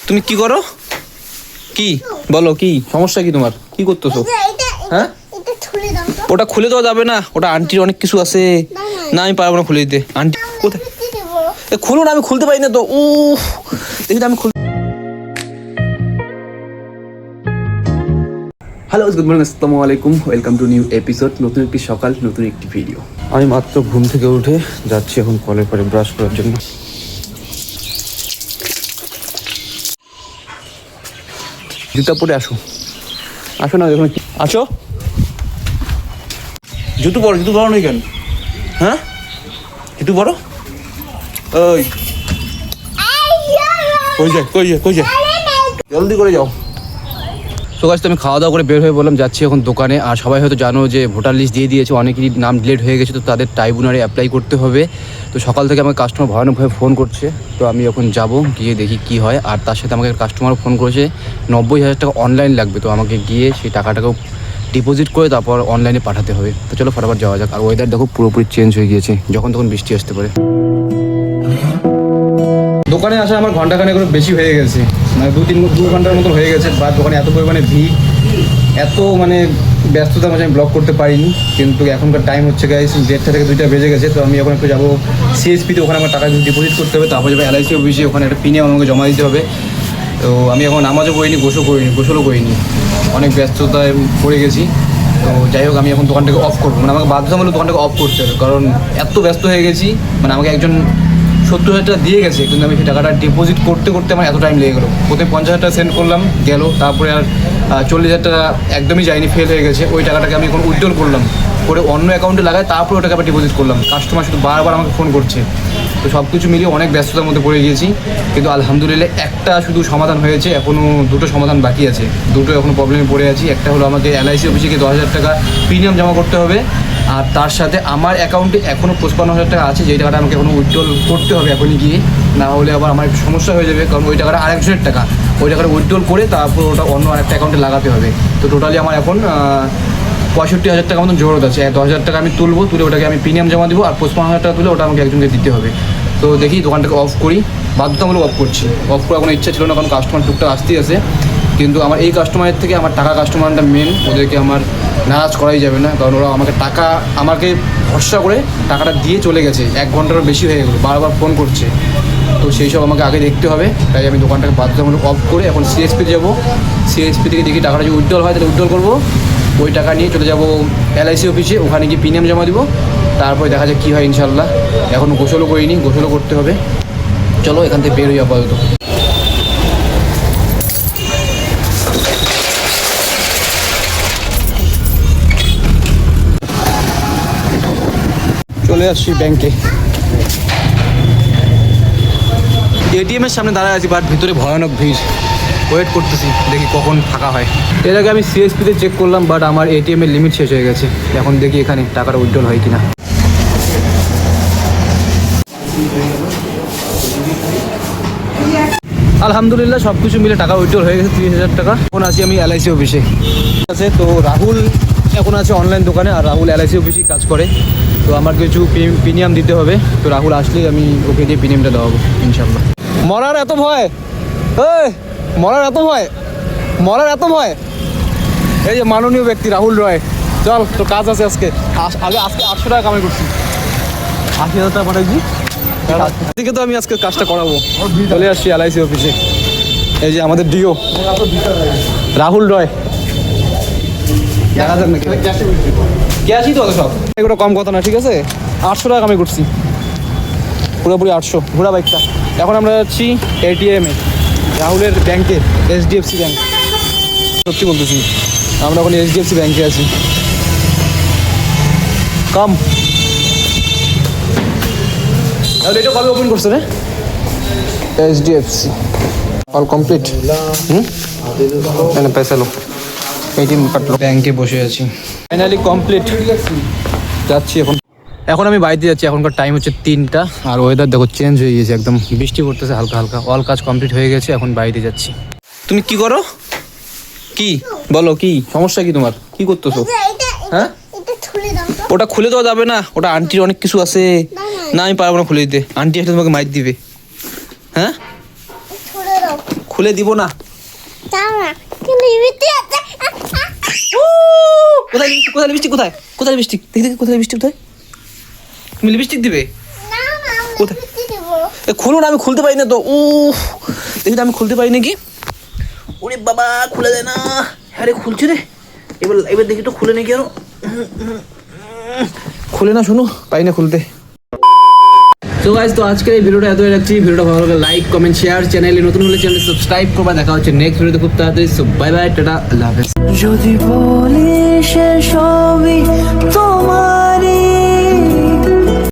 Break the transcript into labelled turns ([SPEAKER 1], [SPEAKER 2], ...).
[SPEAKER 1] তুমি কি করো? কি বলো, কি সমস্যা? কি তোমার? কি করতেছো? হ্যাঁ, ওটা খুলে দেওয়া যাবে না, ওটা আন্টির অনেক কিছু আছে। না আমি পারবো না খুলে দিতে। আন্টি কোথায়? খুলো না, আমি খুলতে পারি না তো। ও দেখি আমি খুল। হ্যালো, গুড মর্নিং, আসসালামু আলাইকুম, ওয়েলকাম টু নিউ এপিসোড। নতুন একটি সকাল, নতুন একটি ভিডিও। আমি মাত্র ঘুম থেকে উঠে যাচ্ছি এখন কলের পরে ব্রাশ করার জন্য। জুতা পরে আসো, আসো না, দেখুন আসো। জুতো পরো, জুতো পরো নাই কেন? হ্যাঁ, জুতো পরো। ওই কই যায় জলদি করে যাও। তো গাছ, আমি খাওয়া দাওয়া করে বের হয়ে বললাম যাচ্ছি এখন দোকানে। আর সবাই হয়তো জানো যে ভোটার লিস্ট দিয়ে দিয়েছে, অনেকেরই নাম ডিলিট হয়ে গেছে, তো তাদের ট্রাইব্যুনালে অ্যাপ্লাই করতে হবে। তো সকাল থেকে আমাকে কাস্টমার ভয়ানকভাবে ফোন করছে, তো আমি এখন যাব, গিয়ে দেখি কি হয়। আর তার সাথে আমাকে কাস্টমারও ফোন করেছে 90,000 টাকা অনলাইন লাগবে, তো আমাকে গিয়ে সেই টাকাটাকেও ডিপোজিট করে তারপর অনলাইনে পাঠাতে হবে। তো চলো ফটাফট যাওয়া যাক। আর ওয়েদার দেখো পুরোপুরি চেঞ্জ হয়ে গিয়েছে, যখন তখন বৃষ্টি আসতে পারে। দোকানে আসা আমার ঘন্টাখানেক করে বেশি হয়ে গেছে, মানে দু ঘন্টার মতো হয়ে গেছে। বা দোকানে এত পরিমাণে ভিড়, এত মানে ব্যস্ততার মাঝে আমি ব্লগ করতে পারিনি। কিন্তু এখনকার টাইম হচ্ছে গাইস 1:30 থেকে 2টা বেজে গেছে। তো আমি এখন একটু যাবো সিএসপিতে, ওখানে আমার টাকা ডিপোজিট করতে হবে। তারপর যাবে এলআইসি অফিসে, ওখানে একটা পিনে আমাকে জমা দিতে হবে। তো আমি এখন নামাজও করিনি, গোসলও করিনি, অনেক ব্যস্ততায় পড়ে গেছি। তো যাই হোক, আমি এখন দোকানটাকে অফ করবো, মানে আমাকে বাধ্যতামূলক দোকানটাকে অফ করতে হবে, কারণ এত ব্যস্ত হয়ে গেছি। মানে আমাকে একজন 70,000 টাকা দিয়ে গেছে, কিন্তু আমি সেই টাকাটা ডিপোজিট করতে করতে আমার এত টাইম লেগে গেলো। প্রথমে 50,000 টাকা সেন্ড করলাম, গেল। তারপরে আর 40,000 টাকা একদমই যায়নি, ফেল হয়ে গেছে। ওই টাকাটাকে আমি এখন উইথড্রল করলাম, করে অন্য অ্যাকাউন্টে লাগাই, তারপরে ওটাকে আবার ডিপোজিট করলাম। কাস্টমার শুধু বারবার আমাকে ফোন করছে। তো সব কিছু মিলিয়ে অনেক ব্যস্ততার মধ্যে পড়ে গিয়েছি। কিন্তু আলহামদুলিল্লাহ একটা শুধু সমাধান হয়েছে, এখনও দুটো সমাধান বাকি আছে। দুটো এখনও প্রবলেমে পড়ে আছি। একটা হলো আমাকে এলআইসি অফিসে গিয়ে 10,000 টাকা প্রিমিয়াম জমা করতে হবে। আর তার সাথে আমার অ্যাকাউন্টে এখনও 55,000 টাকা আছে, যেই টাকাটা আমাকে এখনও উইথড্রল করতে হবে এখনই গিয়ে, না হলে আবার আমার একটু সমস্যা হয়ে যাবে। কারণ ওই টাকাটা আরেকজনের টাকা, ওই টাকাটা উইথড্রল করে তারপর ওটা অন্য আরেকটা অ্যাকাউন্টে লাগাতে হবে। তো টোটালি আমার এখন 65,000 টাকা মতন জরুরত আছে। 10,000 টাকা আমি তুলে ওটাকে আমি প্রিমিয়াম জমা দিব, আর 55,000 টাকা তুলে ওটা আমাকে একজনকে দিতে হবে। তো দেখি দোকানটাকে অফ করি, বাধ্যতামূলক অফ করছি। অফ করার কোনো ইচ্ছা ছিল না, কারণ কাস্টমার টুকটাক আসতেই আছে। কিন্তু আমার এই কাস্টমারের থেকে আমার টাকা কাস্টমারটা মেন, ওদেরকে আমার নারাজ করাই যাবে না। কারণ ওরা আমাকে ভরসা করে টাকাটা দিয়ে চলে গেছে, 1 ঘন্টারও বেশি হয়ে গেলো, বারবার ফোন করছে। তো সেই সব আমাকে আগে দেখতে হবে। তাই আমি দোকানটাকে বাধ্যতামূলক অফ করে এখন সিএসপিতে যাবো। সিএসপি থেকে দেখি টাকাটা যদি উইথড্রল হয় তাহলে উইথড্রল করবো, ওই টাকা নিয়ে চলে যাবো এলআইসি অফিসে, ওখানে গিয়ে প্রিমিয়াম জমা দিব। তারপরে দেখা যাক কী হয় ইনশাল্লাহ। এখনও গোসলও করিনি, গোসলও করতে হবে। চলো এখান থেকে বের হই আপাতত। চলে আসছি ব্যাংকে, এটিএমের সামনে দাঁড়ায় আছি, বাট ভিতরে ভয়ানক ভিড়। ওয়েট করতেছি, দেখি কখন ফাঁকা হয়। এর আগে আমি সিএসপিতে চেক করলাম, বাট আমার এটিএমের লিমিট শেষ হয়ে গেছে। এখন দেখি এখানে টাকাটা উইথড্রল হয় কিনা। আলহামদুলিল্লাহ সব কিছু মিলে টাকা উইথড্রল হয়ে গেছে, 30,000 টাকা। এখন আছি আমি এলআইসি অফিসে আছে। তো রাহুল এখন আছে অনলাইন দোকানে, আর রাহুল এলআইসি অফিসেই কাজ করে। তো আমার কিছু প্রিমিয়াম দিতে হবে। তো রাহুল আসলেই আমি ওকে দিয়ে প্রিমিয়ামটা দেওয়াবো ইনশাল্লাহ। মরার এত ভয়, মরার এত ভয়। এই যে মাননীয় ব্যক্তি রাহুল রয়, চল তো কাজ আছে আজকে। আজকে 800 টাকা কামাই করছি, 80,000 টাকা পাঠাইছি। আজকে তো আমি আজকে কাজটা করাবো। চলে আসছি এলআইসি অফিসে। এই যে আমাদের ডিও রাহুল রয়, দেখা যাক নাকি ক্যাশই তো সব, এগুলো কম কথা না। ঠিক আছে, 800 টাকা কামাই করছি, পুরোপুরি 800। ঘোরা বাইকটা। এখন আমরা যাচ্ছি এটিএমে, রাহুলের ব্যাংকে, এইচডিএফসি ব্যাংক। সত্যি বলতেছি, আমরা এখন এইচডিএফসি ব্যাংকে আছি। কাম এটা কবে ওপেন করছে রে? HDFC all complete. পয়সা লো, এটিএম কাটলো। ব্যাংকে বসে আছি, ফাইনালি কমপ্লিট। যাচ্ছি এখন আমি বাড়িতে যাচ্ছি। এখনকার টাইম হচ্ছে 3টা, আর ওয়েদার দেখো চেঞ্জ হয়ে গেছে, একদম বৃষ্টি পড়তেছে হালকা হালকা। অল কাজ কমপ্লিট হয়ে গেছে, এখন বাড়িতে যাচ্ছি। তুমি কি করো? কি বলো, কি সমস্যা? কি তোমার? কি করতেছো? হ্যাঁ, ওটা খুলে দেওয়া যাবে না, ওটা আন্টির অনেক কিছু আছে। না আমি পারবো না খুলে দিতে, আন্টি আসলে তোমাকে মাইর দিবে। হ্যাঁ,
[SPEAKER 2] খুলে দিব না।
[SPEAKER 3] দাও না কিন্তু ইবিতে আছে
[SPEAKER 2] কোথায় লিপস্টিক, কোথায় লিপস্টিক, কোথায় কোথায় লিপস্টিক, দেখি দেখি কোথায় লিপস্টিক, কোথায় তুমি লিপস্টিক দিবে?
[SPEAKER 3] না না
[SPEAKER 2] কোথায়?
[SPEAKER 3] ইবিতে দেব
[SPEAKER 2] এ খুলো না, আমি খুলতে পারি না তো। ও দেখি তো আমি খুলতে পারি নাকি। ওরে বাবা খুলে দেয় না। হ্যাঁ রে খুলছে রে। এবার এবার দেখি তো খুলে নাকি আরো। খুলে না, শোনো পাই না খুলতে। তো গাইস, তো আজকের এই ভিডিওটা এতই রাখছি। ভিডিওটা ভালো লাগলে লাইক কমেন্ট শেয়ার, চ্যানেলে নতুন হলে চ্যানেল সাবস্ক্রাইব করবা। দেখা হচ্ছে নেক্সট ভিডিওতে খুব তাড়াতাড়ি। সো বাই বাই, টাটা, আল্লাহ হাফেজ।
[SPEAKER 4] যদি বলি সে সবই তোমার